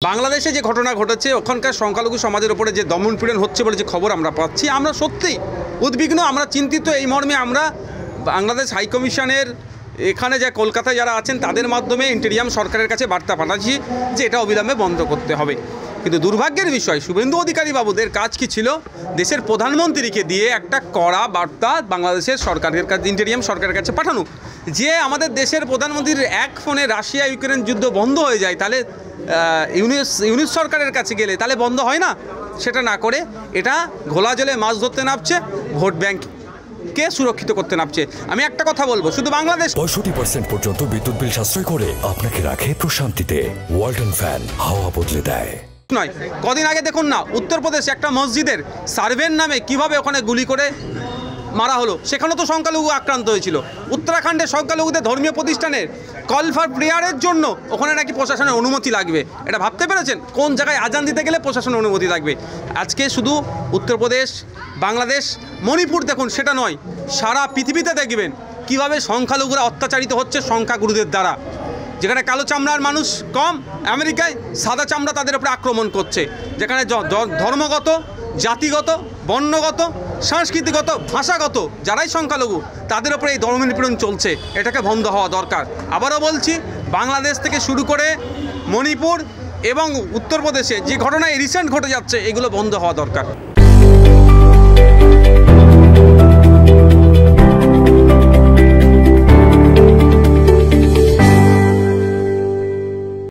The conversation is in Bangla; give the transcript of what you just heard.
বাংলাদেশে যে ঘটনা ঘটেছে, ওখানকার সংখ্যালঘু সমাজের উপরে যে দমনপীড়ন হচ্ছে বলে যে খবর আমরা পাচ্ছি, আমরা সত্যিই উদ্বিগ্ন, আমরা চিন্তিত। এই মর্মে আমরা বাংলাদেশ হাইকমিশনের এখানে যে কলকাতায় যারা আছেন তাদের মাধ্যমে ইন্টেরিয়াম সরকারের কাছে বার্তা পাঠাচ্ছি যে এটা অবিলম্বে বন্ধ করতে হবে। কিন্তু দুর্ভাগ্যের বিষয়, শুভেন্দু অধিকারী বাবুদের কাজ কি ছিল? দেশের প্রধানমন্ত্রীকে দিয়ে একটা কড়া বার্তা বাংলাদেশের সরকারের কাছে, ইন্টেরিয়াম সরকারের কাছে পাঠানো, যে আমাদের দেশের প্রধানমন্ত্রীর এক ফোনে রাশিয়া ইউক্রেন যুদ্ধ বন্ধ হয়ে যায়, তাহলে ইউনিস সরকারের কাছে গেলে তাহলে বন্ধ হয় না। সেটা না করে এটা ঘোলা জলে মাছ ধরতে নামছে, ভোট ব্যাংককে সুরক্ষিত করতে নামছে। আমি একটা কথা বলবো, শুধু বাংলাদেশ 65% পর্যন্ত বিদ্যুৎ বিল সাশ্রয় করে আপনাকে রাখে প্রশান্তিতে। ওয়ালটন ফ্যান হাওয়া বদলে দেয়। নয়, কদিন আগে দেখুন না, উত্তরপ্রদেশে একটা মসজিদের সার্ভের নামে কিভাবে ওখানে গুলি করে মারা হলো, সেখানেও তো সংখ্যালঘু আক্রান্ত হয়েছিল। উত্তরাখণ্ডের সংখ্যালঘুদের ধর্মীয় প্রতিষ্ঠানের কল ফর প্রেয়ারের জন্য ওখানে নাকি প্রশাসনের অনুমতি লাগবে। এটা ভাবতে পেরেছেন? কোন জায়গায় আজান দিতে গেলে প্রশাসনের অনুমতি লাগবে। আজকে শুধু উত্তরপ্রদেশ, বাংলাদেশ, মণিপুর দেখুন, সেটা নয়, সারা পৃথিবীতে দেখবেন কীভাবে সংখ্যালঘুরা অত্যাচারিত হচ্ছে সংখ্যাগুরুদের দ্বারা। যেখানে কালো চামড়ার মানুষ কম, আমেরিকায় সাদা চামড়া তাদের উপরে আক্রমণ করছে। যেখানে ধর্মগত, জাতিগত, বর্ণগত, সাংস্কৃতিগত, ভাষাগত যারাই সংখ্যালঘু তাদের উপরে এই দমনপীড়ন চলছে, এটাকে বন্ধ হওয়া দরকার। আবারও বলছি, বাংলাদেশ থেকে শুরু করে মণিপুর এবং উত্তরপ্রদেশে যে ঘটনা রিসেন্ট ঘটে যাচ্ছে, এগুলো বন্ধ হওয়া দরকার।